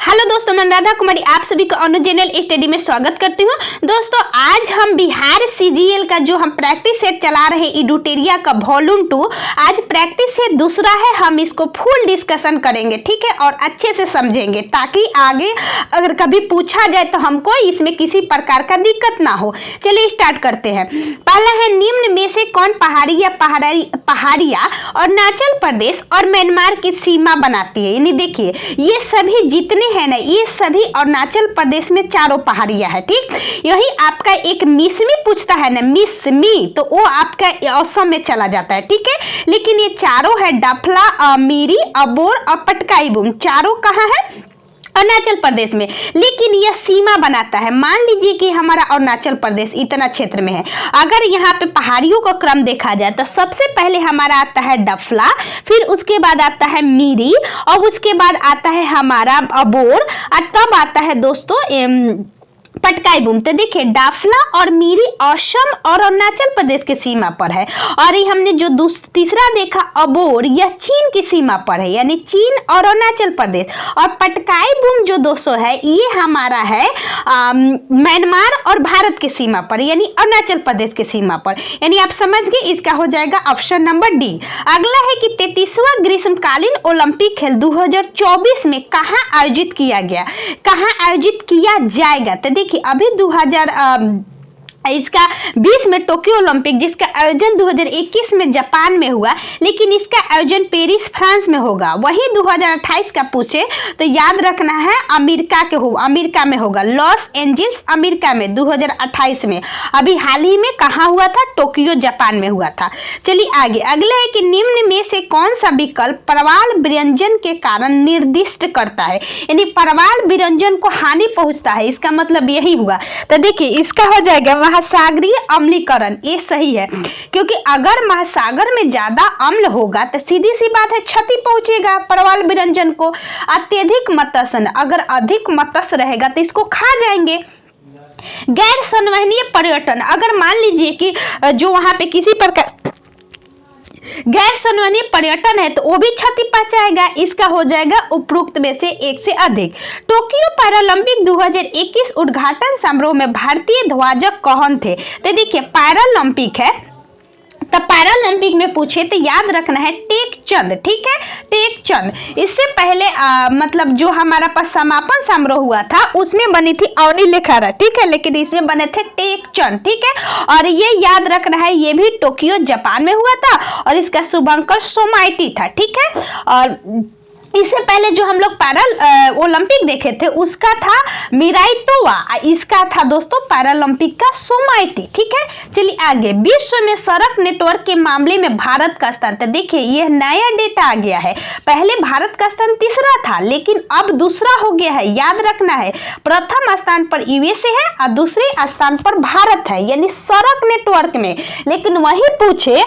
Hello दोस्तों, मैं राधा कुमारी आप सभी का अनु चैनल स्टडी में स्वागत करती हूँ। दोस्तों आज हम बिहार सीजीएल का जो हम प्रैक्टिस सेट चला रहे इडुटेरिया का वॉल्यूम 2, आज प्रैक्टिस सेट दूसरा है। हम इसको फुल डिस्कशन करेंगे, ठीक है, और अच्छे से समझेंगे ताकि आगे अगर कभी पूछा जाए तो हमको इसमें किसी प्रकार का दिक्कत ना हो। चलिए स्टार्ट करते हैं। पहला है, निम्न में से कौन पहाड़िया अरुणाचल प्रदेश और म्यांमार की सीमा बनाती है। यानी देखिए ये सभी जितने है ना, ये सभी अरुणाचल प्रदेश में चारों पहाड़ियां है, ठीक। यही आपका एक मिसमी पूछता है ना, मिसमी, तो वो आपका असम में चला जाता है, ठीक है। लेकिन ये चारों है, डफला, मिरी, अबोर और पटकाई बूम, चारों कहाँ है? अरुणाचल प्रदेश में। लेकिन यह सीमा बनाता है। मान लीजिए कि हमारा अरुणाचल प्रदेश इतना क्षेत्र में है, अगर यहाँ पे पहाड़ियों का क्रम देखा जाए तो सबसे पहले हमारा आता है डफला, फिर उसके बाद आता है मिरी, और उसके बाद आता है हमारा अबोर, और तब आता है दोस्तों पटकाई बूम। तो देखिए डाफला और मिरी असम और अरुणाचल प्रदेश के सीमा पर है, और ये हमने जो तीसरा देखा अबोर, यह चीन की सीमा पर है, यानी चीन और अरुणाचल प्रदेश। और पटकाई बूम जो दोस्तों है ये हमारा है म्यांमार और भारत की सीमा पर, यानी अरुणाचल प्रदेश की सीमा पर। यानी आप समझ गए, इसका हो जाएगा ऑप्शन नंबर डी। अगला है कि 33वां ग्रीष्मकालीन ओलंपिक खेल 2024 में कहाँ आयोजित किया गया, कहाँ आयोजित किया जाएगा। तो देखिए अभी 2020 में टोक्यो ओलंपिक, जिसका आयोजन 2021 में जापान में हुआ, लेकिन इसका आयोजन पेरिस फ्रांस में होगा। वहीं 2028 का पूछे तो याद रखना है अमेरिका में होगा, लॉस एंजल्स अमेरिका में 2028 में। अभी हाल ही में कहाँ हुआ था? टोक्यो जापान में हुआ था। चलिए आगे, अगला है कि निम्न में से कौन सा विकल्प प्रवाल विरंजन के कारण निर्दिष्ट करता है, यानी प्रवाल विरंजन को हानि पहुंचता है, इसका मतलब यही हुआ। तो देखिए इसका हो जाएगा महासागरीय अम्लीकरण। ये सही है, क्योंकि अगर महासागर में ज्यादा अम्ल होगा तो सीधी सी बात है क्षति पहुंचेगा प्रवाल विरंजन को। अत्यधिक मत्स्य, अगर अधिक मत्स्य रहेगा तो इसको खा जाएंगे। गैर संवहनीय पर्यटन, अगर मान लीजिए कि जो वहां पे किसी प्रकार गैर संवहनीय पर्यटन है तो वो भी क्षति पहुंचाएगा। इसका हो जाएगा उपरोक्त में से एक से अधिक। टोक्यो पैरालंपिक 2021 उद्घाटन समारोह में भारतीय ध्वजक कौन थे? तो देखिए पैरालंपिक है, तो पैरालंपिक में पूछे तो याद रखना है टेक चंद, ठीक है, टेक चंद। इससे पहले मतलब जो हमारा पास समापन समारोह हुआ था उसमें बनी थी अवनी लेखारा, ठीक है, लेकिन इसमें बने थे टेक चंद, ठीक है। और ये याद रखना है ये भी टोक्यो जापान में हुआ था, और इसका शुभंकर सोमाइटी था, ठीक है। और इससे पहले जो हम लोग पैरा ओलंपिक देखे थे उसका था मिराई टोवा, इसका था दोस्तों पैरालंपिक का सोमाइटी, ठीक है। चलिए आगे, विश्व में सड़क नेटवर्क के मामले में भारत का स्थान। तो देखिए यह नया डेटा आ गया है, पहले भारत का स्थान तीसरा था लेकिन अब दूसरा हो गया है। याद रखना है प्रथम स्थान पर यूएसए है और दूसरे स्थान पर भारत है, यानी सड़क नेटवर्क में। लेकिन वही पूछे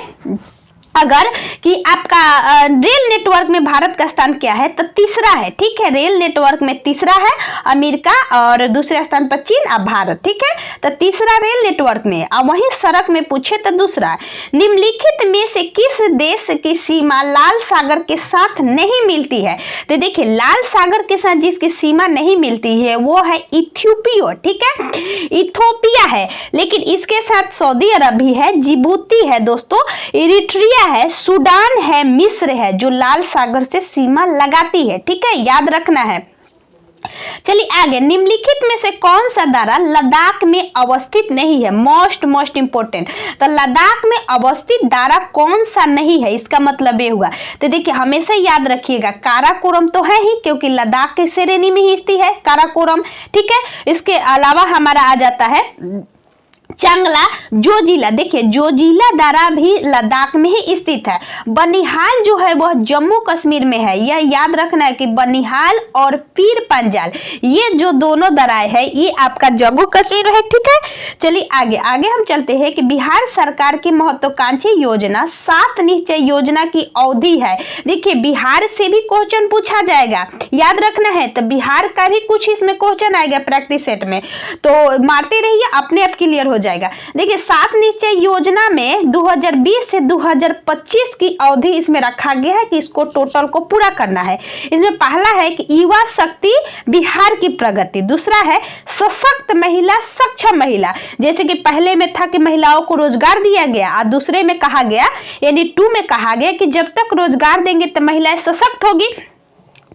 अगर कि आपका रेल नेटवर्क में भारत का स्थान क्या है, तो तीसरा है, ठीक है। रेल नेटवर्क में तीसरा है अमेरिका, और दूसरे स्थान पर चीन और भारत, ठीक है। तो तीसरा रेल नेटवर्क में, और वहीं सड़क में पूछे तो दूसरा। निम्नलिखित में से किस देश की सीमा लाल सागर के साथ नहीं मिलती है? तो देखिए लाल सागर के साथ जिसकी सीमा नहीं मिलती है वो है इथियोपिया, ठीक है, इथियोपिया है। लेकिन इसके साथ सऊदी अरब भी है, जिबूती है दोस्तों, इरिट्रिया है, सूडान है, मिस्र है, जो लाल सागर से सीमा लगाती है, ठीक है, याद रखना है। चलिए आगे, निम्नलिखित में से कौन सा दारा लद्दाख में अवस्थित नहीं है? मोस्ट इंपोर्टेंट, तो लद्दाख में अवस्थित दारा कौन सा नहीं है, इसका मतलब ये हुआ। तो देखिए हमेशा याद रखिएगा काराकोरम तो है ही, क्योंकि लद्दाख की श्रेणी में ही स्थित है काराकोरम, ठीक है। इसके अलावा हमारा आ जाता है चांगला, जोजिला। देखिए जोजिला दारा भी लद्दाख में ही स्थित है। बनिहाल जो है वह जम्मू कश्मीर में है। यह याद रखना है कि बनिहाल और पीर पंजाल ये जो दोनों दराएं है ये आपका जम्मू कश्मीर में है, ठीक है। चलिए आगे हम चलते हैं कि बिहार सरकार की महत्वाकांक्षी योजना 7 निश्चय योजना की अवधि है। देखिए बिहार से भी क्वेश्चन पूछा जाएगा, याद रखना है। तो बिहार का भी कुछ इसमें क्वेश्चन आएगा प्रैक्टिस सेट में, तो मारते रहिए, अपने आप क्लियर हो जाएगा। जाएगा। देखिए 7 निश्चय योजना में 2020 से 2025 की अवधि इसमें रखा गया है कि इसको टोटल को पूरा करना है। इसमें पहला है कि युवा शक्ति बिहार की प्रगति, दूसरा है सशक्त महिला सक्षम महिला, जैसे कि पहले में था कि महिलाओं को रोजगार दिया गया और दूसरे में कहा गया यानी 2 में कहा गया कि जब तक रोजगार देंगे तो महिलाएं सशक्त होगी,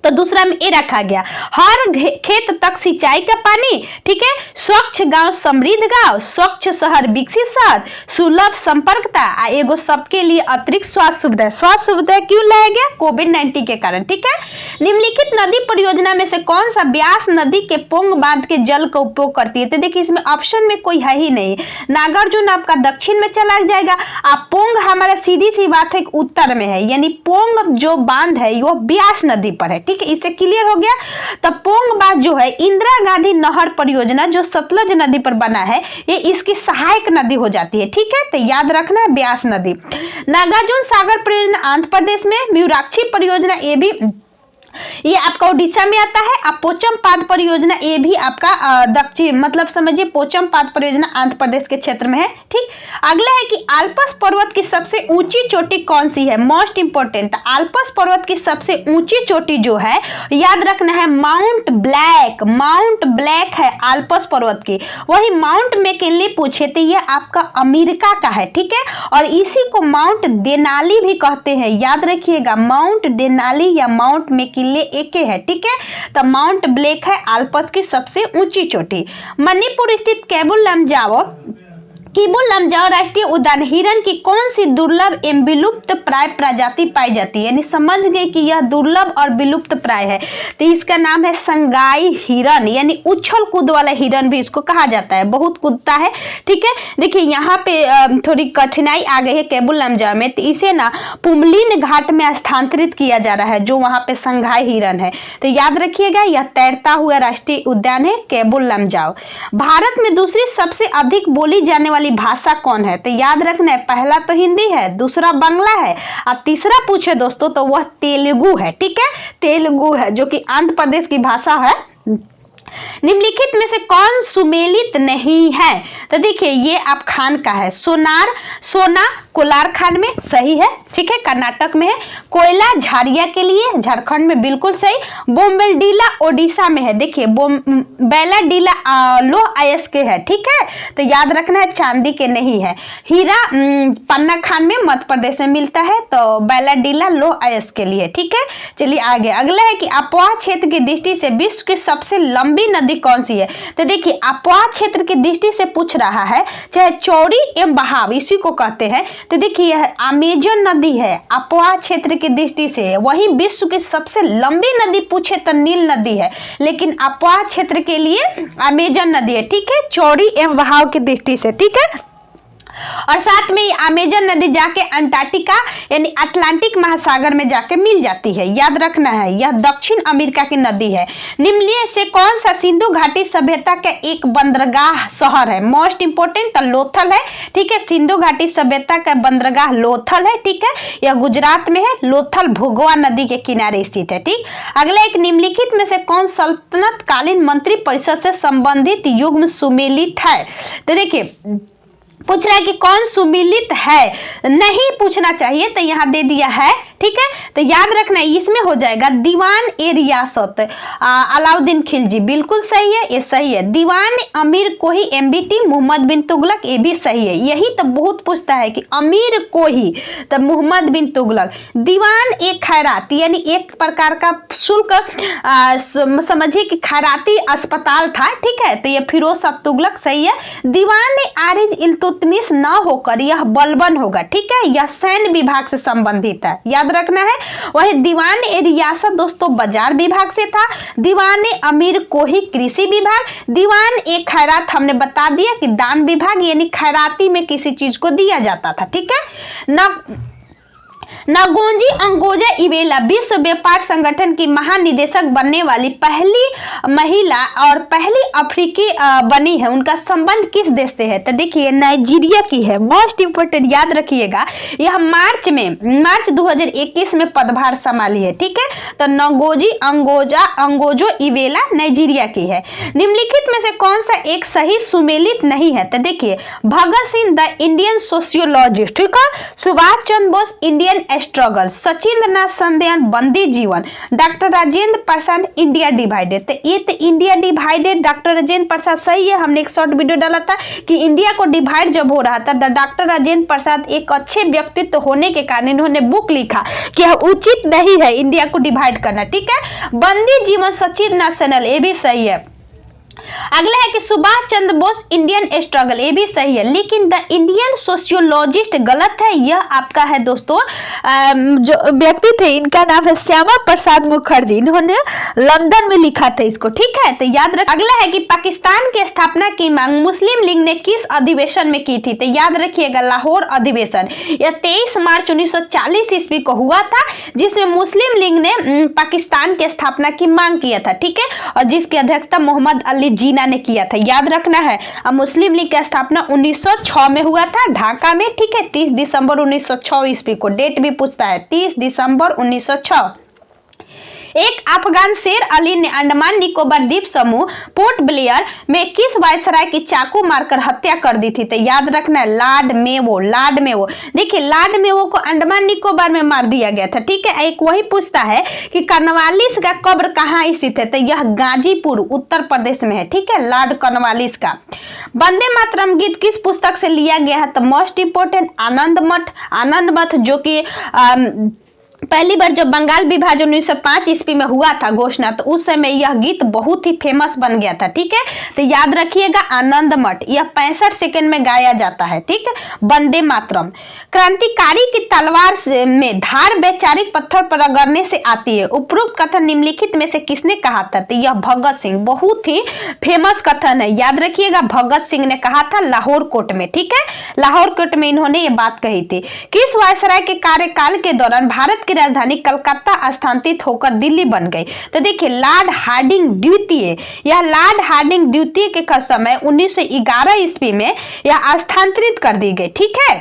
तो दूसरा में ये रखा गया हर खेत तक सिंचाई का पानी, ठीक है, स्वच्छ गांव समृद्ध गांव, स्वच्छ शहर विकसित शहर, सुलभ संपर्कता, एगो सबके लिए अतिरिक्त स्वास्थ्य सुविधा क्यों लाया गया? कोविड-19 के कारण, ठीक है। निम्नलिखित नदी परियोजना में से कौन सा ब्यास नदी के पोंग बांध के जल का उपयोग करती है? तो देखिए इसमें ऑप्शन में कोई है ही नहीं। नागार्जुन आपका दक्षिण में चला जाएगा, आप पोंग हमारा सीधी सी बात है उत्तर में है, यानी पोंग जो बांध है वो ब्यास नदी पर है, ठीक है, इससे क्लियर हो गया। तो पोंग बांध जो है इंदिरा गांधी नहर परियोजना जो सतलज नदी पर बना है, ये इसकी सहायक नदी हो जाती है, ठीक है, तो याद रखना है ब्यास नदी। नागार्जुन सागर परियोजना आंध्र प्रदेश में, म्यूराक्षी परियोजना ये आपका उड़ीसा में आता है। अब पोचमपाद परियोजना ये भी आपका दक्षिण मतलब समझिए पोचमपाद परियोजना आंध्र प्रदेश के क्षेत्र में है, ठीक। अगला है कि आल्पस पर्वत की सबसे ऊंची चोटी कौन सी है? मोस्ट इंपोर्टेंट, आल्पस पर्वत की सबसे ऊंची चोटी जो है याद रखना है माउंट ब्लैक है आल्पस पर्वत की। वही माउंट मैकिनली पूछे तो ये आपका अमेरिका का है, ठीक है, और इसी को माउंट देनाली भी कहते हैं, याद रखिएगा माउंट देनाली या माउंट मैकिनली एक है, ठीक है। तो माउंट ब्लैक है आल्पस की सबसे ऊंची चोटी। मणिपुर स्थित केबुल लमजाओ राष्ट्रीय उद्यान हिरन की कौन सी दुर्लभ एवं विलुप्त प्राय प्रजाति पाई जाती है? यानी समझ गए कि यह दुर्लभ और विलुप्त प्राय है, तो इसका नाम है संगाई हिरन, यानी उछल कूद वाला हिरन भी इसको कहा जाता है, बहुत कूदता है, ठीक है। देखिए यहाँ पे थोड़ी कठिनाई आ गई है केबुल लमजाओ में, तो इसे ना पुमलिन घाट में स्थानांतरित किया जा रहा है जो वहां पे संगाई हिरन है, तो याद रखिएगा यह तैरता हुआ राष्ट्रीय उद्यान है केबुल लमजाओ। भारत में दूसरी सबसे अधिक बोली जाने वाली भाषा कौन है? तो याद रखना है पहला तो हिंदी है, दूसरा बांग्ला है और तीसरा पूछे दोस्तों तो वह तेलुगु है, ठीक है, तेलुगु है जो कि आंध्र प्रदेश की भाषा है। निम्नलिखित में से कौन सुमेलित नहीं है? तो देखिए ये आप खान का है, सोना कोलार खान में सही है, ठीक है, कर्नाटक में है। कोयला झारिया के लिए झारखंड में बिल्कुल सही। बोम्बेलडीला ओडिशा में है, देखिए बेलाडीला लोह अयस्क है, ठीक है, तो याद रखना है चांदी के नहीं है। हीरा पन्ना खान में मध्य प्रदेश में मिलता है, तो बेलाडीला लोह अयस्क के लिए, ठीक है। चलिए आगे, अगला है कि अपोहा क्षेत्र की दृष्टि से विश्व की सबसे लंबी नदी कौन सी है? तो देखिए अपोहा क्षेत्र की दृष्टि से पूछ रहा है, चाहे चौड़ी एवं बहाव इसी को कहते हैं, तो देखिए यह अमेजन नदी है अपोहा क्षेत्र की दृष्टि से। वही विश्व की सबसे लंबी नदी पूछे तो नील नदी है, लेकिन अपोहा क्षेत्र के लिए अमेजन नदी है, ठीक है, चौड़ी एवं बहाव की दृष्टि से, ठीक है। और साथ में अमेजन नदी जाके अंटार्कटिका यानी अटलांटिक महासागर में जाके मिल जाती है, याद रखना है यह दक्षिण अमेरिका की नदी है। निम्नलिखित से कौन सा सिंधु घाटी सभ्यता का एक बंदरगाह शहर है? मोस्ट इंपोर्टेंट तो लोथल है, ठीक है, सिंधु घाटी सभ्यता का बंदरगाह लोथल है, ठीक है, यह गुजरात में है, लोथल भोगवा नदी के किनारे स्थित है, ठीक। अगला एक निम्नलिखित में से कौन सल्तनत कालीन मंत्री परिषद से संबंधित युग्म सुमेलित है? तो देखिए पूछ रहा है कि कौन सुमेलित है, नहीं पूछना चाहिए तो यहाँ दे दिया है, ठीक है, तो याद रखना है इसमें हो जाएगा दीवान ए रियासत अलाउद्दीन खिलजी, बिल्कुल सही है, ये सही है। दीवान अमीर कोही एमबीटी मोहम्मद बिन तुगलक, ये भी सही है। यही तो बहुत पूछता है कि अमीर कोही तो मोहम्मद बिन तुगलक। दीवान ए खैरात यानी एक प्रकार का शुल्क समझिए कि खैराती अस्पताल था, ठीक है, तो ये फिरोज शाह तुगलक सही है। दीवान आरिज इल्तुतमिश न होकर यह बलबन होगा, ठीक है, यह सैन्य विभाग से संबंधित है, याद रखना है। वही दीवान ए रियासत दोस्तों बाजार विभाग से था। दीवान अमीर कोही कृषि विभाग। दीवान ए खैरात हमने बता दिया कि दान विभाग यानी खैराती में किसी चीज को दिया जाता था, ठीक है। नगोंजी अंगोजा इवेला विश्व व्यापार संगठन की महानिदेशक बनने वाली पहली महिला और पहली अफ्रीकी बनी है। उनका संबंध किस देश से है? तो देखिए नाइजीरिया की है। मोस्ट इंपोर्टेंट याद रखिएगा, यह मार्च 2021 में पदभार संभाली है। ठीक है, तो नगोंजी अंगोजो इवेला नाइजीरिया की है। निम्नलिखित में से कौन सा एक सही सुमेलित नहीं है? तो देखिए Bhagat Singh the Indian sociologist, ठीक है, सुभाष चंद्र बोस इंडियन स्ट्रगल, सचिंद्र नाथ संध्यान बंदी जीवन, doctor Rajendra Prasad India divided. तो ये तो India divided doctor Rajendra Prasad सही है। हमने एक शॉर्ट वीडियो डाला था कि इंडिया को डिवाइड जब हो रहा था तो डॉक्टर राजेंद्र प्रसाद एक अच्छे व्यक्तित्व होने के कारण इन्होंने बुक लिखा कि उचित नहीं है इंडिया को डिवाइड करना। ठीक है, बंदी जीवन सचिंद्र नाथ सैनल, ये भी सही है। अगला है कि सुभाष चंद्र बोस इंडियन स्ट्रगल, ये भी सही है, लेकिन द इंडियन सोशियोलॉजिस्ट गलत है। यह आपका है दोस्तों, जो व्यक्ति थे इनका नाम है श्यामा प्रसाद मुखर्जी, इन्होंने लंदन में लिखा था इसको। ठीक है, तो याद रख। अगला है कि पाकिस्तान की स्थापना की मांग मुस्लिम लीग ने किस अधिवेशन में की थी? तो याद रखिएगा लाहौर अधिवेशन। यह 23 मार्च 1940 ईस्वी को हुआ था, जिसमें मुस्लिम लीग ने पाकिस्तान की स्थापना की मांग किया था। ठीक है, और जिसकी अध्यक्षता मोहम्मद अली जीना ने किया था, याद रखना है। मुस्लिम लीग की स्थापना 1906 में हुआ था ढाका में। ठीक है, 30 दिसंबर 1906 ईस्वी को, डेट भी पूछता है, 30 दिसंबर 1906। एक अफगान शेर अली ने अंडमान निकोबार द्वीप समूह पोर्ट ब्लेयर में किस वायसराय की चाकू मारकर हत्या कर दी थी? तो याद रखना है लॉर्ड मेवो। देखिए लॉर्ड मेवो को अंडमान निकोबार में मार दिया गया था। ठीक है, एक वही पूछता है कि कॉर्नवालिस का कब्र कहाँ स्थित है? तो यह गाजीपुर उत्तर प्रदेश में है। ठीक है, लॉर्ड कॉर्नवालिस का। वंदे मातरम गीत किस पुस्तक से लिया गया है? तो मोस्ट इंपोर्टेंट आनंद मठ, जो कि पहली बार जब बंगाल विभाजन 1905 ईस्वी में हुआ था घोषणा, तो उस समय यह गीत बहुत ही फेमस बन गया था। ठीक है, तो याद रखिएगा आनंद मठ, यह 65 सेकंड में गाया जाता है। ठीक है, वंदे मातरम। क्रांतिकारी की तलवार में धार वैचारिक पत्थर पर रगड़ने से आती है, उपरोक्त कथन निम्नलिखित में से किसने कहा था? तो यह भगत सिंह, बहुत ही फेमस कथन है, याद रखिएगा भगत सिंह ने कहा था लाहौर कोर्ट में। ठीक है, लाहौर कोर्ट में इन्होंने ये बात कही थी। किस वायसराय के कार्यकाल के दौरान भारत की राजधानी कलकत्ता स्थानांतरित होकर दिल्ली बन गई? तो देखिए लॉर्ड हार्डिंग द्वितीय, यह लॉर्ड हार्डिंग द्वितीय के समय 1911 ईस्वी में यह स्थानांतरित कर दी गई। ठीक है,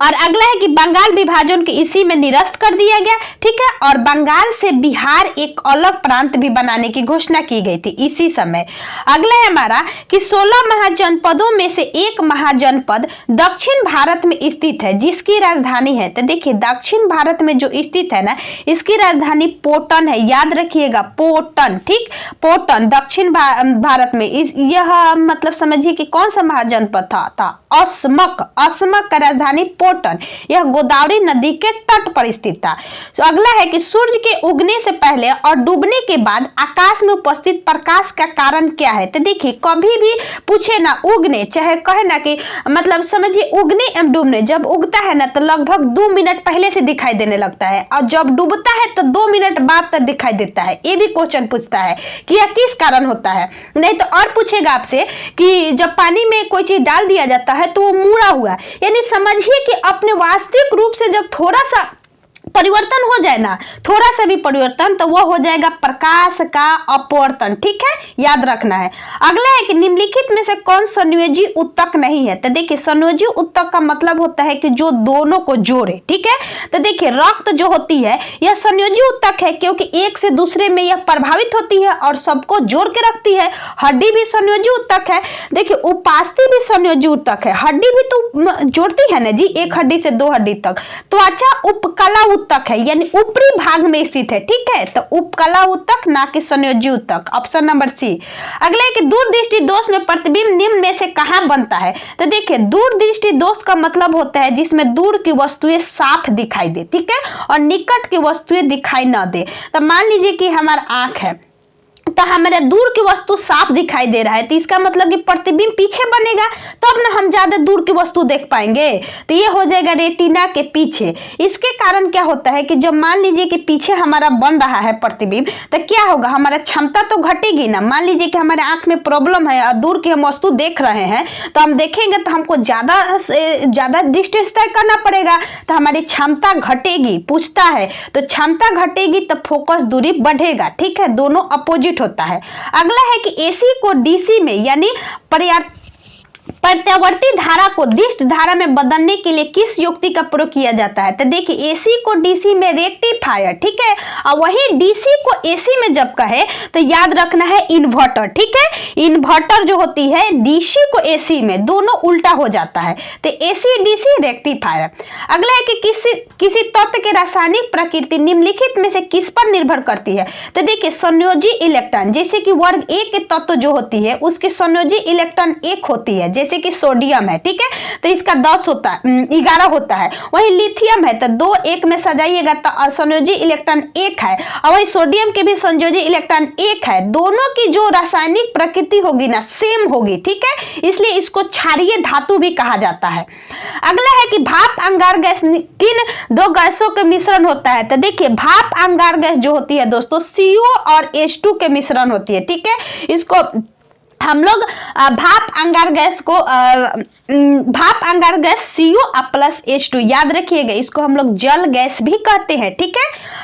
और अगला है कि बंगाल विभाजन के इसी में निरस्त कर दिया गया। ठीक है, और बंगाल से बिहार एक अलग प्रांत भी बनाने की घोषणा की गई थी इसी समय। अगला है हमारा कि 16 महाजनपदों में से एक महाजनपद दक्षिण भारत में स्थित है, जिसकी राजधानी है? तो देखिए दक्षिण भारत में जो स्थित है ना, इसकी राजधानी पोटन है, याद रखिएगा पोटन। ठीक, पोटन दक्षिण भारत में। यह मतलब समझिए कि कौन सा महाजनपद था? असमक का राजधानी पोटन, यह गोदावरी नदी के तट पर स्थित था। तो अगला है कि सूर्य के उगने से पहले और डूबने के बाद आकाश में उपस्थित प्रकाश का कारण क्या है? तो देखिए कभी भी पूछे ना उगने, चाहे कहे ना कि मतलब समझिए उगने एवं डूबने, जब उगता है ना तो लगभग 2 मिनट पहले से दिखाई देने लगता है, और जब डूबता है तो 2 मिनट बाद तक दिखाई देता है। ये भी क्वेश्चन पूछता है कि यह किस कारण होता है। नहीं तो और पूछेगा आपसे कि जब पानी में कोई चीज डाल दिया जाता है तो वो मुड़ा हुआ, यानी समझिए कि अपने वास्तविक रूप से जब थोड़ा सा परिवर्तन हो जाए ना, थोड़ा सा भी परिवर्तन, तो वो हो जाएगा प्रकाश का अपवर्तन। ठीक है, याद रखना है। अगला है कि निम्नलिखित में से कौन संयोजी उत्तक नहीं है? तो देखिए संयोजी उत्तक का मतलब होता है कि जो दोनों को जोड़े। ठीक है, तो देखिए रक्त जो होती है यह संयोजी उत्तक है, क्योंकि एक से दूसरे में यह प्रभावित होती है और सबको जोड़ के रखती है। हड्डी भी संयोजी उत्तक है। देखिए उपास्थि भी संयोजी उत्तक है, हड्डी भी तो जोड़ती है ना जी, एक हड्डी से 2 हड्डी तक। त्वचा उपकला उत्तक है, यानी ऊपरी भाग में स्थित है। ठीक है, तो उपकला उत्तक ना कि संयोजी उत्तक, ऑप्शन नंबर सी। अगला है कि दूरदृष्टि दोष में प्रतिबिंब निम्न में से कहां बनता है? तो देखिए दूरदृष्टि दोष का मतलब होता है जिसमें दूर की वस्तुएं साफ दिखाई दे, ठीक है, और निकट की वस्तुएं दिखाई ना दे। तो मान लीजिए कि हमारा आंख है, तो हमारे दूर की वस्तु साफ दिखाई दे रहा है, तो इसका मतलब कि प्रतिबिंब पीछे बनेगा तब ना हम ज्यादा दूर की वस्तु देख पाएंगे। तो ये हो जाएगा रेटिना के पीछे। इसके कारण क्या होता है कि जब मान लीजिए कि पीछे हमारा बन रहा है प्रतिबिंब, तो क्या होगा, हमारा क्षमता तो घटेगी ना। मान लीजिए कि हमारे आंख में प्रॉब्लम है और दूर की हम वस्तु देख रहे हैं, तो हम देखेंगे तो हमको ज्यादा डिस्टेंस तय करना पड़ेगा, तो हमारी क्षमता घटेगी। पूछता है तो क्षमता घटेगी तो फोकस दूरी बढ़ेगा। ठीक है, दोनों अपोजिट होता है। अगला है कि एसी को डीसी में यानी प्रत्यावर्ती धारा को दिष्ट धारा में बदलने के लिए किस युक्ति का प्रयोग किया जाता है। तो देखिए एसी को डीसी में रेक्टिफायर, ठीक है, और वही डीसी को एसी में जब कहे तो याद रखना है इन्वर्टर। ठीक है, इन्वर्टर जो होती है डीसी को एसी में, दोनों उल्टा हो जाता है, तो एसी डीसी रेक्टिफायर। अगला है कि किसी तत्व के रासायनिक प्रकृति निम्नलिखित में से किस पर निर्भर करती है। तो देखिए संयोजी इलेक्ट्रॉन, जैसे कि वर्ग ए के तत्व जो होती है उसकी संयोजी इलेक्ट्रॉन 1 होती है, जैसे कि सोडियम है। ठीक है, तो इसका 11 होता है। वही लिथियम है तो 2 1 में सजाइएगा तो संयोजी इलेक्ट्रॉन 1 है, और वही सोडियम के भी संयोजी इलेक्ट्रॉन 1 है। दोनों की जो रासायनिक प्रकृति होगी ना सेम होगी। ठीक है, इसलिए इसको क्षारीय धातु भी कहा जाता है। अगला है कि भाप अंगार गैस किन 2 गैसों के मिश्रण होता है। तो देखिए भाप अंगार गैस जो होती है दोस्तों CO और H2 के मिश्रण होती है। ठीक है, इसको हम लोग भाप अंगार गैस CO प्लस H2 याद रखिएगा, इसको हम लोग जल गैस भी कहते हैं। ठीक है,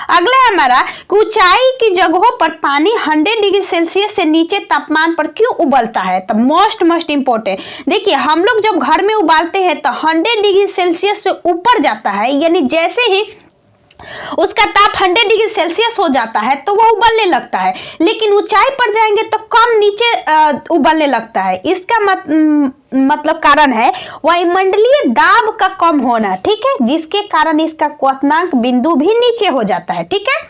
अगला है हमारा ऊंचाई की जगहों पर पानी 100 डिग्री सेल्सियस से नीचे तापमान पर क्यों उबलता है। तो मोस्ट इंपोर्टेंट, देखिए हम लोग जब घर में उबालते हैं तो 100 डिग्री सेल्सियस से ऊपर जाता है, यानी जैसे ही उसका ताप 100 डिग्री सेल्सियस हो जाता है तो वह उबलने लगता है, लेकिन ऊंचाई पर जाएंगे तो कम नीचे उबलने लगता है। इसका मतलब कारण है वायुमंडलीय दाब का कम होना। ठीक है, जिसके कारण इसका क्वथनांक बिंदु भी नीचे हो जाता है। ठीक है,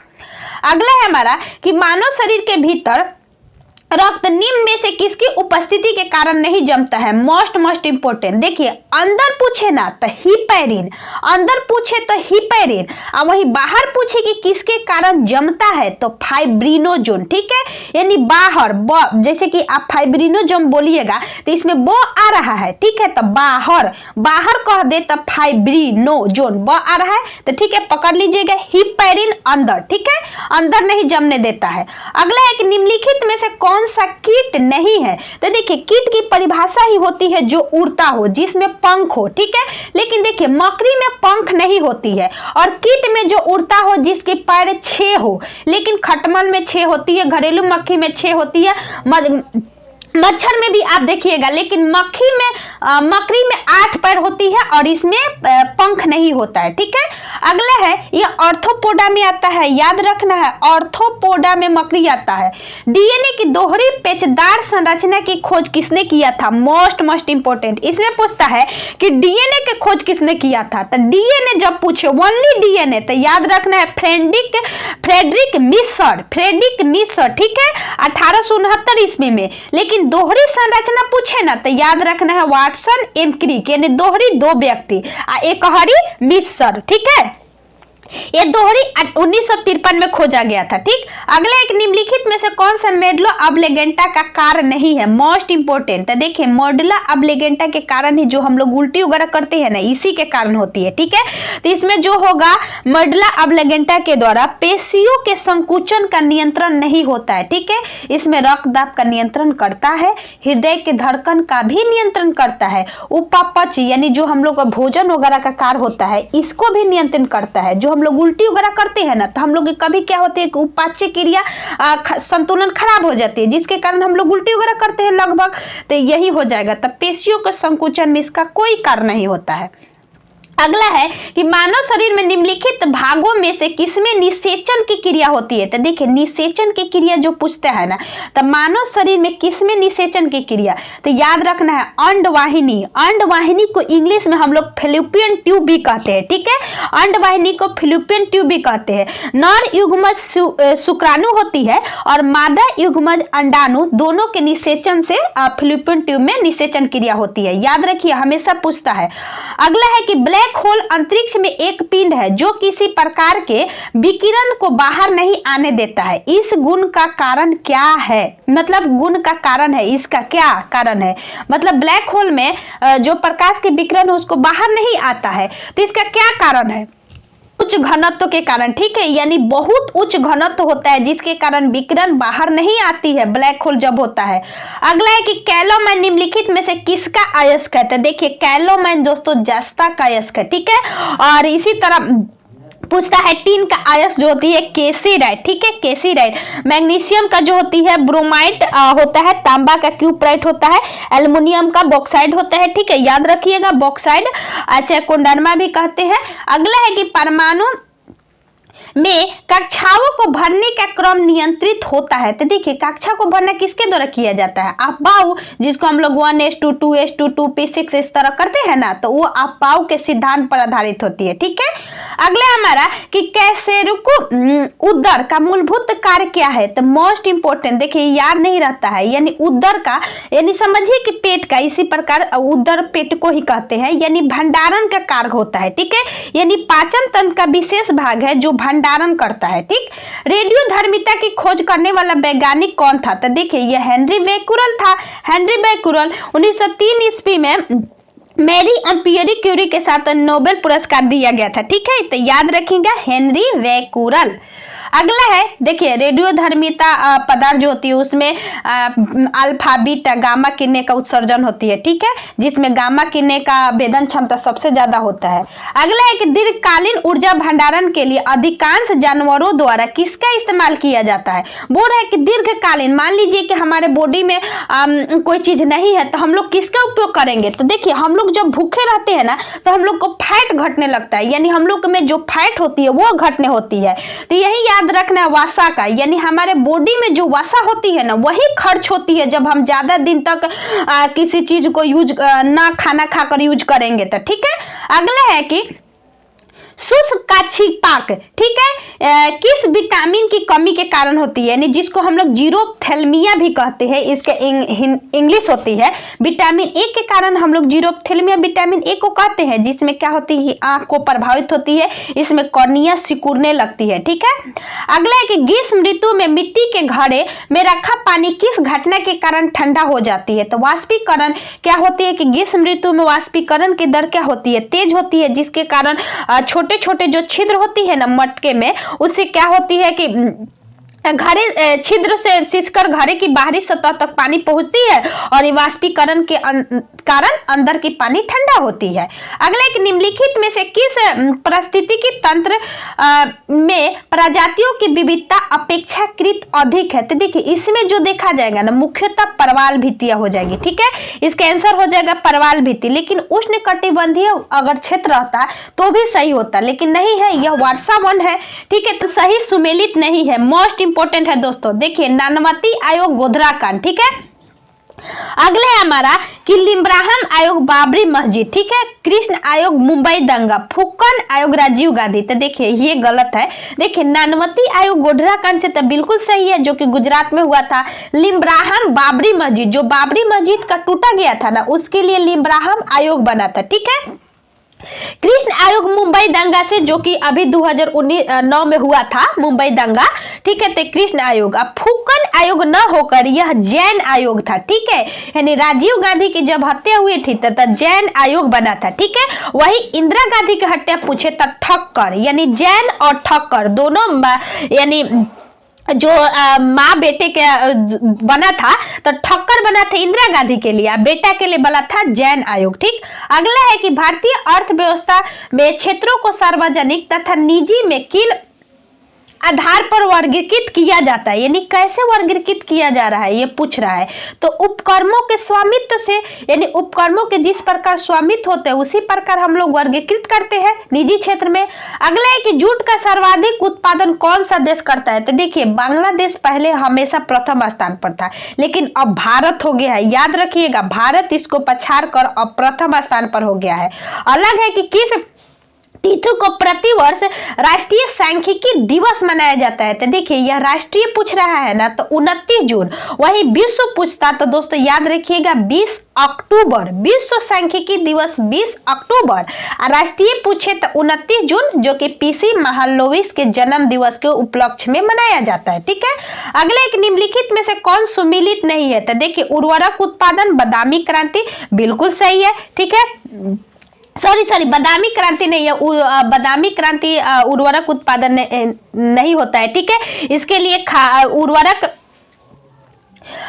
अगला है हमारा कि मानव शरीर के भीतर रक्त निम्न में से किसकी उपस्थिति के कारण नहीं जमता है। मोस्ट इंपोर्टेंट, देखिए अंदर पूछे ना तो हिपैरिन, अंदर पूछे तो हिपैरिन, और वही बाहर पूछे कि किसके कारण जमता है तो फाइब्रिनोजोन। ठीक है, यानी बाहर जैसे कि आप फाइब्रिनोजोन बोलिएगा तो इसमें ब आ रहा है। ठीक है, तो बाहर कह दे तो फाइब्रिनोजोन ब आ रहा है, तो ठीक है पकड़ लीजिएगा हिपैरिन अंदर। ठीक है, अंदर नहीं जमने देता है। अगला है कि निम्नलिखित में से कौन सा कीट नहीं है। तो देखिए कीट की परिभाषा ही होती है जो उड़ता हो, जिसमें पंख हो। ठीक है, लेकिन देखिए मकड़ी में पंख नहीं होती है, और कीट में जो उड़ता हो जिसके पैर 6 हो, लेकिन खटमल में 6 होती है, घरेलू मक्खी में 6 होती है, मच्छर में भी आप देखिएगा, लेकिन मकड़ी में 8 पैर होती है और इसमें पंख नहीं होता है। ठीक है, अगला है ये ऑर्थोपोडा में आता है, याद रखना है ऑर्थोपोडा में मकड़ी आता है। डीएनए की दोहरी पेचदार संरचना की खोज किसने किया था। मोस्ट इंपोर्टेंट, इसमें पूछता है कि डीएनए की खोज किसने किया था। तो डीएनए जब पूछे ओनली डीएनए तो याद रखना है फ्रेडरिक मिसर। ठीक है, 1869 ईस्वी में। लेकिन दोहरी संरचना पूछे ना तो याद रखना है वाटसन एंड क्रिक, यानी दोहरी 2 व्यक्ति, एक हरी मिसर। ठीक है, ये दोहरी 1953 में खोजा गया था। ठीक, अगला एक निम्नलिखित में से कौन सा मेडुला ऑब्लिगेंटा का कार्य नहीं है। मोस्ट इंपोर्टेंट, तो देखिए मेडुला ऑब्लिगेंटा के कारण ही जो हम लोग उल्टी वगैरह करते हैं ना, इसी के कारण होती है। ठीक है, तो इसमें जो होगा मेडुला ऑब्लिगेंटा के द्वारा पेशियों के संकुचन का नियंत्रण नहीं होता है। ठीक है, इसमें रक्तदाब का नियंत्रण करता है, हृदय के धड़कन का भी नियंत्रण करता है, उपापच यानी जो हम लोग का भोजन वगैरह का कार्य होता है इसको भी नियंत्रण करता है। जो हम लोग उल्टी वगैरह करते हैं ना तो हम लोग कभी क्या होते हैं उपाच्य क्रिया संतुलन खराब हो जाती है, जिसके कारण हम लोग उल्टी वगैरह करते हैं लगभग, तो यही हो जाएगा। तब पेशियों के संकुचन में इसका कोई कार्य नहीं होता है। अगला है कि मानव शरीर में निम्नलिखित भागों में से किसमें निषेचन की क्रिया होती है। तो देखिए निषेचन की क्रिया जो पूछता है ना, तो मानव शरीर में किसमें निषेचन की क्रिया, तो याद रखना है अंडवाहिनी। अंडवाहिनी को इंग्लिश में हम लोग फैलोपियन ट्यूब भी कहते हैं। ठीक है, अंडवाहिनी को फैलोपियन ट्यूब भी कहते हैं। नर युग्मज शुक्राणु होती है और मादा युग्मज अंडाणु, दोनों के निषेचन से फैलोपियन ट्यूब में निषेचन क्रिया होती है। याद रखिए, हमेशा पूछता है। अगला है कि ब्लैक ब्लैक होल अंतरिक्ष में एक पिंड है जो किसी प्रकार के विकिरण को बाहर नहीं आने देता है। इस गुण का कारण क्या है? मतलब गुण का कारण है, इसका क्या कारण है? मतलब ब्लैक होल में जो प्रकाश के विकिरण है उसको बाहर नहीं आता है, तो इसका क्या कारण है? उच्च घनत्व के कारण, ठीक है, यानी बहुत उच्च घनत्व होता है जिसके कारण विकिरण बाहर नहीं आती है ब्लैक होल जब होता है। अगला है कि कैलोमाइन निम्नलिखित में से किसका अयस्क है? तो देखिए कैलोमाइन दोस्तों जस्ता का अयस्क है, ठीक है। और इसी तरह पूछता है टीन का अयस्क जो होती है केसीराइट, ठीक है, केसीराइट। मैग्नीशियम का जो होती है ब्रोमाइट होता है, तांबा का क्यूप्राइट होता है, एल्युमिनियम का बॉक्साइड होता है, ठीक है, याद रखिएगा बॉक्साइड, अच्छा कोंडरमा भी कहते हैं। अगला है कि परमाणु में कक्षाओं को भरने का क्रम नियंत्रित होता है। तो देखिए कक्षा को भरना किसके द्वारा किया जाता है? अफबाऊ, जिसको हम लोग 1s2 2s2 2p6 इस तरह करते हैं ना, तो वो अफबाऊ के सिद्धांत पर आधारित होती है, ठीक है। अगला हमारा कि कैसेरुको उदर का मूलभूत कार्य क्या है? तो मोस्ट इंपोर्टेंट, देखिए याद नहीं रहता है, यानी उदर का यानी समझिए कि पेट का, इसी प्रकार उदर पेट को ही कहते हैं, यानी भंडारण का कार्य होता है, ठीक है, यानी पाचन तंत्र का विशेष भाग है जो भंडारण करता है, ठीक। रेडियोधर्मिता की खोज करने वाला वैज्ञानिक कौन था? तो देखिए यह हेनरी बैकुरल था। हेनरी बैकुरल 1903 ईस्वी में मैरी पियरी क्यूरी के साथ नोबेल पुरस्कार दिया गया था, ठीक है, तो याद रखिएगा हेनरी बैकुरल। अगला है देखिए रेडियोधर्मिता पदार्थ जो होती है उसमें अल्फा बीटा गामा किरणें का उत्सर्जन होती है, ठीक है, जिसमें गामा किरणें का भेदन क्षमता सबसे ज्यादा होता है। अगला है कि दीर्घकालीन ऊर्जा भंडारण के लिए अधिकांश जानवरों द्वारा किसका इस्तेमाल किया जाता है? बोल रहा है कि दीर्घकालीन, मान लीजिए कि हमारे बॉडी में कोई चीज नहीं है तो हम लोग किसका उपयोग करेंगे? तो देखिए हम लोग जब भूखे रहते हैं ना तो हम लोग को फैट घटने लगता है, यानी हम लोग में जो फैट होती है वो घटने होती है। तो यही याद रखना वसा का, यानी हमारे बॉडी में जो वसा होती है ना वही खर्च होती है जब हम ज्यादा दिन तक किसी चीज को यूज ना खाना खाकर यूज करेंगे तो, ठीक है। अगला है कि शुष्क का छिपाक, ठीक है, किस विटामिन की कमी के कारण होती है? यानी जिसको हम लोग जीरोप्थेल्मिया भी कहते हैं, इसके इंग्लिश होती है विटामिन ए के कारण हम लोग जीरोप्थेल्मिया विटामिन ए को कहते हैं, जिसमें क्या होती है आंख को प्रभावित होती है, इसमें कॉर्निया सिकुड़ने लगती है, ठीक है। अगला है कि ग्रीष्म ऋतु में मिट्टी के घड़े में रखा पानी किस घटना के कारण ठंडा हो जाती है? तो वाष्पीकरण क्या होती है कि ग्रीष्म ऋतु में वाष्पीकरण की दर क्या होती है? तेज होती है, जिसके कारण छोटे छोटे जो छिद्र होती है ना मटके में, उससे क्या होती है कि घड़े छिद्र से सिसकर घड़े की बाहरी सतह तक पानी पहुंचती है और वाष्पीकरण के कारण अंदर की पानी ठंडा होती है। अगला एक निम्नलिखित में से किस पारिस्थितिकी तंत्र में प्रजातियों की विविधता अपेक्षाकृत अधिक है? तो देखिए इसमें जो देखा जाएगा ना मुख्यतः परवाल भित्तियां हो जाएगी, ठीक है, इसका आंसर हो जाएगा परवाल भित्ति। लेकिन उष्णकटिबंधीय अगर क्षेत्र रहता तो भी सही होता, लेकिन नहीं है, यह वर्षा वन है, ठीक है, तो सही सुमेलित नहीं है। मोस्ट इंपोर्टेंट है दोस्तों, देखिए नानमती आयोग गोधरा कांड, ठीक है। अगले है हमारा कि लिम्ब्राहम आयोग बाबरी मस्जिद, ठीक है, कृष्ण आयोग मुंबई दंगा, फुक्कन आयोग राजीव गांधी। तो देखिए ये गलत है, देखिए नानमती आयोग गोधरा कांड से तो बिल्कुल सही है जो कि गुजरात में हुआ था। लिम्ब्राहम बाबरी मस्जिद, जो बाबरी मस्जिद का टूटा गया था ना उसके लिए लिम्ब्राहम आयोग बना था, ठीक है। कृष्ण आयोग मुंबई दंगा से, जो कि अभी 2009 में हुआ था मुंबई दंगा, ठीक है, तो कृष्ण आयोग। अब फुक्कन आयोग न होकर यह जैन आयोग था, ठीक है, यानी राजीव गांधी की जब हत्या हुई थी तब जैन आयोग बना था, ठीक है। वही इंदिरा गांधी की हत्या पूछे तब ठक्कर, यानी जैन और ठक्कर दोनों यानी जो माँ बेटे के बना था तो ठक्कर बना था इंदिरा गांधी के लिए, बेटा के लिए बना था जैन आयोग, ठीक। अगला है कि भारतीय अर्थव्यवस्था में क्षेत्रों को सार्वजनिक तथा निजी में किन आधार पर वर्गीकृत किया जाता है, यानी कैसे वर्गीकृत किया जा रहा है ये पूछ रहा है। तो उपक्रमों के स्वामित्व से, यानी उपक्रमों के जिस प्रकार स्वामित्व होते हैं उसी प्रकार हम लोग वर्गीकृत करते हैं निजी क्षेत्र में। अगला है कि जूट का सर्वाधिक उत्पादन कौन सा देश करता है? तो देखिए बांग्लादेश पहले हमेशा प्रथम स्थान पर था, लेकिन अब भारत हो गया है, याद रखिएगा भारत इसको पछाड़ कर अब प्रथम स्थान पर हो गया है। अलग है कि किस तिथि को प्रतिवर्ष राष्ट्रीय सांख्यिकी दिवस मनाया जाता है। तो देखिए यह राष्ट्रीय पूछ रहा है ना, तो 29 जून। वही विश्व पूछता तो दोस्तों याद रखिएगा 20 अक्टूबर। विश्व सांख्यिकी दिवस 20 अक्टूबर, राष्ट्रीय पूछे तो 29 जून, जो कि पीसी महालनोबिस के जन्म दिवस के उपलक्ष्य में मनाया जाता है। ठीक है, अगला एक निम्नलिखित में से कौन सुमेलित नहीं है? तो देखिए उर्वरक उत्पादन, बादामी क्रांति, बिल्कुल सही है। ठीक है, सॉरी बादामी क्रांति नहीं है, बादामी क्रांति उर्वरक उत्पादन नहीं होता है। ठीक है, इसके लिए उर्वरक।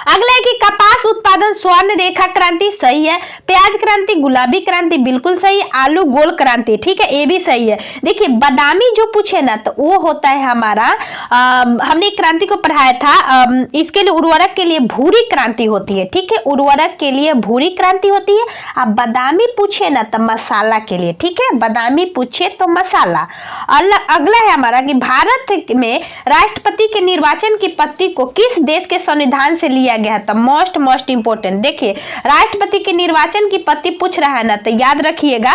अगला है कि कपास उत्पादन स्वर्ण रेखा क्रांति, सही है। प्याज क्रांति, गुलाबी क्रांति, बिल्कुल सही। आलू गोल क्रांति, ठीक है, ये भी सही है। देखिए बादामी जो पूछे ना, तो वो होता है हमारा, हमने क्रांति को पढ़ाया था, इसके लिए उर्वरक के लिए भूरी क्रांति होती है। ठीक है, उर्वरक के लिए भूरी क्रांति होती है। अब बादामी पूछे ना तो मसाला के लिए, ठीक है, बादामी पूछे तो मसाला। अगला है हमारा कि भारत में राष्ट्रपति के निर्वाचन की पद्धति को किस देश के संविधान से लिया गया है? तो मोस्ट इंपोर्टेंट, देखिए राष्ट्रपति के निर्वाचन की पद्धति पूछ रहा है ना, तो याद रखिएगा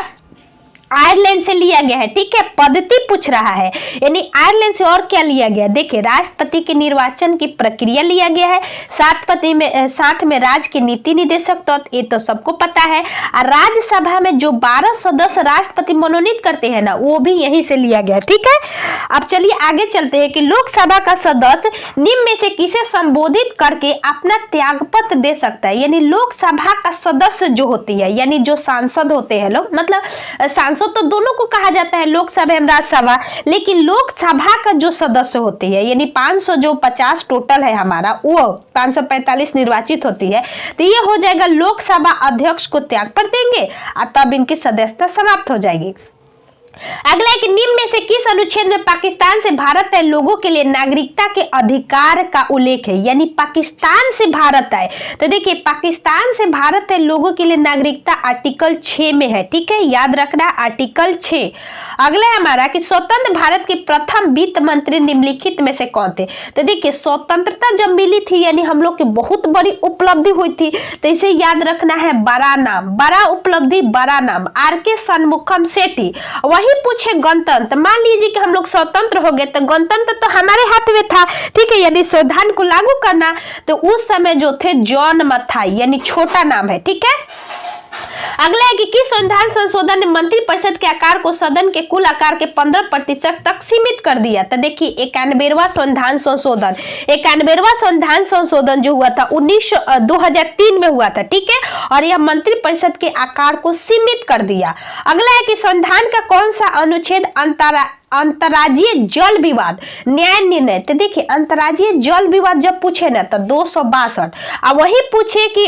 आयरलैंड से लिया गया है। ठीक है, पद्धति पूछ रहा है, यानी आयरलैंड से और क्या लिया गया? देखिए राष्ट्रपति के निर्वाचन की प्रक्रिया लिया गया है, साथ में राज्य के नीति निदेशक तत्व, ये तो सबको पता है। और राज्यसभा में जो 12 सदस्य राष्ट्रपति मनोनीत करते हैं ना, वो भी यहीं से लिया गया। ठीक है, अब चलिए आगे चलते हैं कि लोकसभा का सदस्य निम्न में से किसे संबोधित करके अपना त्यागपत्र दे सकता है? यानी लोकसभा का सदस्य जो होती है, यानी जो सांसद होते हैं लोग, मतलब तो दोनों को कहा जाता है, लोकसभा एवं राज्यसभा, लेकिन लोकसभा का जो सदस्य होती है, यानी 550 टोटल है हमारा, वो 545 निर्वाचित होती है, तो ये हो जाएगा लोकसभा अध्यक्ष को त्याग पर देंगे और तब इनकी सदस्यता समाप्त हो जाएगी। अगला है कि निम्न में से किस अनुच्छेद में पाकिस्तान से भारत आए लोगों के लिए नागरिकता के अधिकार का उल्लेख है? यानी पाकिस्तान से भारत आए, तो देखिए पाकिस्तान से भारत आए लोगों के लिए नागरिकता आर्टिकल 6 में है। ठीक है, याद रखना आर्टिकल 6। अगला है हमारा कि स्वतंत्र भारत के प्रथम वित्त मंत्री निम्नलिखित में से कौन थे? तो देखिए स्वतंत्रता जब मिली थी, यानी हम लोग की बहुत बड़ी उपलब्धि हुई थी, तो इसे याद रखना है, बड़ा नाम, बड़ा उपलब्धि, बड़ा नाम, आर.के. षणमुखम सेठी। वही पूछे गणतंत्र, मान लीजिए कि हम लोग स्वतंत्र हो गए, तो गणतंत्र तो हमारे हाथ में था। ठीक है, यदि संविधान को लागू करना, तो उस समय जो थे जॉन मथाई, यानी छोटा नाम है। ठीक है, अगला है कि किस संविधान संशोधन ने मंत्रिपरिषद के आकार को सदन के कुल आकार के 15% तक सीमित कर दिया? तो देखिए 91वां संविधान संशोधन, 91वां संविधान संशोधन जो हुआ था 2003 में हुआ था। ठीक है, और यह मंत्रिपरिषद के आकार को सीमित कर दिया। अगला है कि संविधान का कौन सा अनुच्छेद अंतर्राज्यीय जल विवाद न्याय निर्णय? तो देखिए अंतर्राज्यीय जल विवाद जब पूछे ना, तो 262, और वही पूछे कि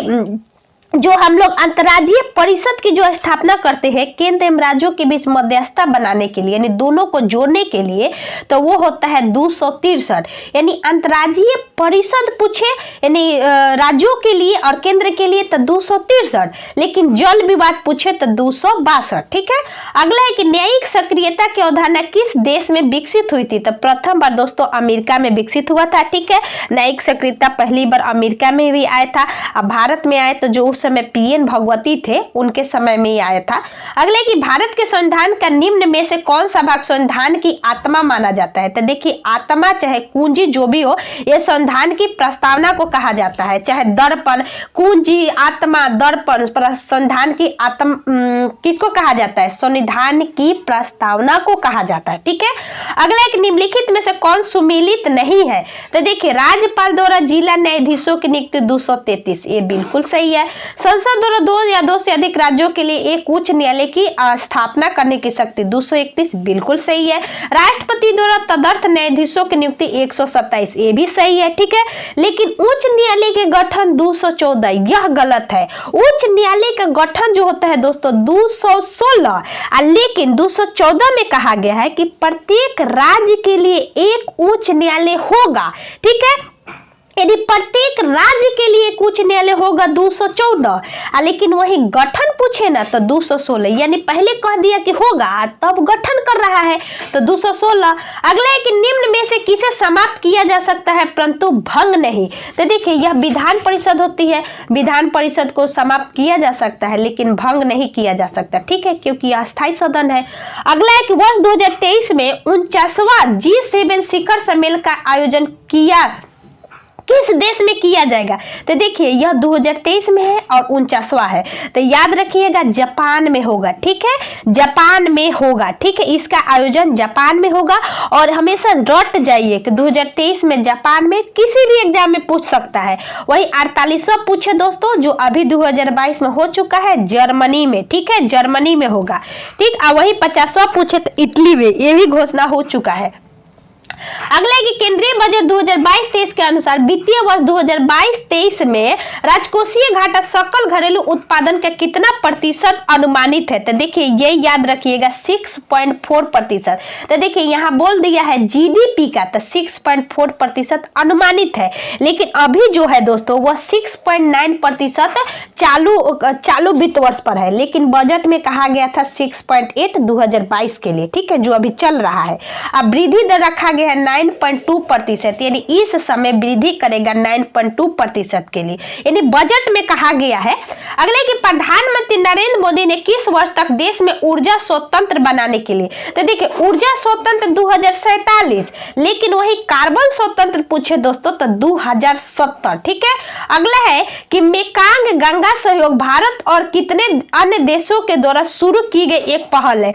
जो हम लोग अंतर्राज्यीय परिषद की जो स्थापना करते हैं केंद्र एवं राज्यों के बीच मध्यस्थता बनाने के लिए, यानी दोनों को जोड़ने के लिए, तो वो होता है 263। यानी अंतर्राज्यीय परिषद पूछे यानी राज्यों के लिए और केंद्र के लिए तो 263, लेकिन जल विवाद पूछे तो 262। ठीक है, अगला है कि न्यायिक सक्रियता की अवधारणा किस देश में विकसित हुई थी? तो प्रथम बार दोस्तों अमेरिका में विकसित हुआ था। ठीक है, न्यायिक सक्रियता पहली बार अमेरिका में भी आया था। अब भारत में आए तो जो समय पीएन भगवती थे उनके समय में ही आया था। अगले कि भारत के संविधान का निम्न में से कौन सा भाग संविधान की आत्मा माना जाता है? तो देखिए आत्मा चाहे कुंजी जो भी हो, यह संविधान की प्रस्तावना को कहा जाता है, चाहे दर्पण, कुंजी, आत्मा, दर्पण, संविधान की आत्मा किसको कहा जाता है? संविधान की प्रस्तावना को कहा जाता है। ठीक है, अगला एक निम्नलिखित में से कौन सुमेलित नहीं है? तो देखिए राज्यपाल द्वारा जिला न्यायाधीशों की नियुक्ति 233, ये बिल्कुल सही है। संसद द्वारा 2 या 2 से अधिक राज्यों के लिए एक उच्च न्यायालय की स्थापना करने की शक्ति 231, बिल्कुल सही है। राष्ट्रपति द्वारा तदर्थ न्यायाधीशों की नियुक्ति 127, ये भी सही है। ठीक है, लेकिन उच्च न्यायालय के गठन 214, यह गलत है। उच्च न्यायालय का गठन जो होता है दोस्तों 216, लेकिन 214 में कहा गया है कि प्रत्येक राज्य के लिए एक उच्च न्यायालय होगा। ठीक है, यदि प्रत्येक राज्य के लिए कुछ न्यायालय होगा 214, लेकिन वही गठन पूछे ना तो 216, यानी पहले कह दिया कि होगा तब गठन कर रहा है तो 216। अगला है कि निम्न में से किसे समाप्त किया जा सकता है परंतु भंग नहीं। तो देखिए यह विधान परिषद होती है, विधान परिषद को समाप्त किया जा सकता है लेकिन भंग नहीं किया जा सकता, ठीक है, क्योंकि यह अस्थायी सदन है। अगला है कि वर्ष 2023 में 49वां G7 शिखर सम्मेलन का आयोजन किस देश में किया जाएगा। तो देखिए यह 2023 में है और 49वां है, तो याद रखिएगा जापान में होगा, ठीक है, जापान में होगा, ठीक है, इसका आयोजन जापान में होगा। और हमेशा रट जाइए कि 2023 में जापान में किसी भी एग्जाम में पूछ सकता है। वही 48वां पूछे दोस्तों जो अभी 2022 में हो चुका है जर्मनी में, ठीक है, जर्मनी में होगा, ठीक। और वही 50वां पूछे तो इटली में, ये भी घोषणा हो चुका है। अगला है कि केंद्रीय बजट 2022-23 के अनुसार वित्तीय वर्ष 2022-23 में राजकोषीय घाटा सकल घरेलू उत्पादन का कितना प्रतिशत अनुमानित है। तो देखिए ये याद रखिएगा 6.4%। तो देखिए यहाँ बोल दिया है जीडीपी का, तो 6.4% अनुमानित है, लेकिन अभी जो है दोस्तों वह 6.9% चालू वित्त वर्ष पर है, लेकिन बजट में कहा गया था 6.8 2022 के लिए, ठीक है, जो अभी चल रहा है। अब वृद्धि दर रखा गया है 9.2%, यानी इस समय वृद्धि करेगा 9.2% के लिए, यानी बजट में कहा गया है। अगले कि प्रधानमंत्री नरेंद्र मोदी ने किस वर्ष तक देश में ऊर्जा स्वतंत्र बनाने के लिए। तो देखिए ऊर्जा स्वतंत्र 2047, लेकिन वही कार्बन स्वतंत्र पूछे दोस्तों तो 2070, ठीक है। अगला है कि मेकांग गंगा सहयोग भारत और कितने अन्य देशों के द्वारा शुरू की गई एक पहल है।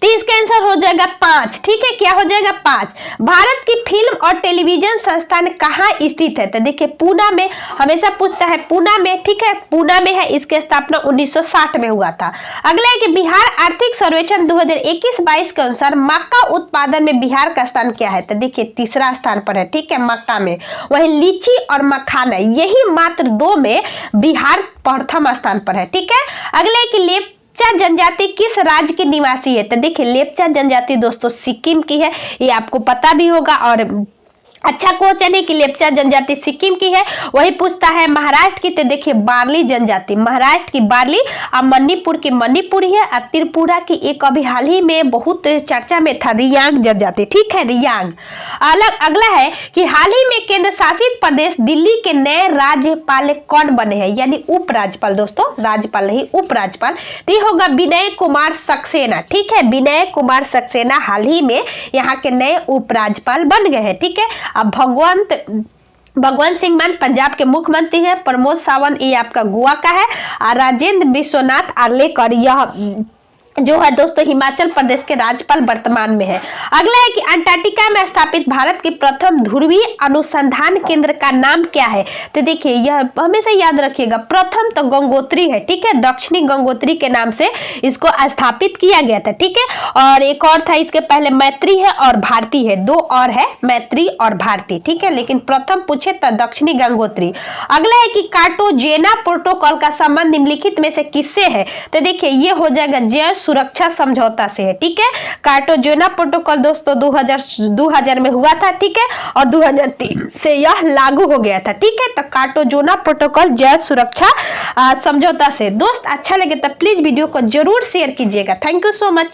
तो इसका आंसर हो जाएगा 5, ठीक है, क्या हो जाएगा 5। भारत की फिल्म और टेलीविजन संस्थान कहाँ स्थित है। तो देखिए पूना में, हमेशा पूछता है पूना में, ठीक है, पूना में है, इसकी स्थापना 1960 में हुआ था। अगला है कि बिहार आर्थिक सर्वेक्षण 2021-22 के अनुसार मक्का उत्पादन में बिहार का स्थान क्या है। तो देखिए तीसरा स्थान पर है, ठीक है, मक्का में। वही लीची और मखाना, यही मात्र 2 में बिहार प्रथम स्थान पर है, ठीक है। अगला है कि लेप्चा जनजाति किस राज्य के निवासी है। तो देखिए लेप्चा जनजाति दोस्तों सिक्किम की है, ये आपको पता भी होगा और अच्छा क्वेश्चन है कि लेप्चा जनजाति सिक्किम की है। वही पूछता है महाराष्ट्र की, तो देखिए बार्ली जनजाति, महाराष्ट्र की बार्ली, और मणिपुर की मणिपुरी है, और त्रिपुरा की एक अभी हाल ही में बहुत चर्चा में था रियांग जनजाति, ठीक है, रियांग। अगला है कि हाल ही में केंद्र शासित प्रदेश दिल्ली के नए राज्यपाल कौन बने हैं, यानी उपराज्यपाल दोस्तों, राज्यपाल नहीं उपराज्यपाल। तो ये होगा विनय कुमार सक्सेना, ठीक है, विनय कुमार सक्सेना हाल ही में यहाँ के नए उपराज्यपाल बन गए हैं, ठीक है। अब भगवंत सिंह मान पंजाब के मुख्यमंत्री है, प्रमोद सावंत ये आपका गोवा का है, और राजेंद्र विश्वनाथ आर्लेकर यह जो है दोस्तों हिमाचल प्रदेश के राज्यपाल वर्तमान में है। अगला है कि अंटार्कटिका में स्थापित भारत के प्रथम ध्रुवीय अनुसंधान केंद्र का नाम क्या है। तो देखिए यह हमेशा याद रखिएगा, प्रथम तो गंगोत्री है, ठीक है, दक्षिणी गंगोत्री के नाम से इसको स्थापित किया गया था, ठीक है। और एक और था इसके पहले, मैत्री है और भारती है, 2 और है, मैत्री और भारती, ठीक है, लेकिन प्रथम पूछे तो दक्षिणी गंगोत्री। अगला है कि कार्टाजेना प्रोटोकॉल का संबंध निम्नलिखित में से किससे है। तो देखिए ये हो जाएगा जैव सुरक्षा समझौता से है, ठीक है। कार्टाजेना प्रोटोकॉल दोस्तों 2000 में हुआ था, ठीक है, और 2003 से यह लागू हो गया था, ठीक है। तो कार्टाजेना प्रोटोकॉल जैव सुरक्षा समझौता से। दोस्त अच्छा लगे तो प्लीज वीडियो को जरूर शेयर कीजिएगा। Thank you so much.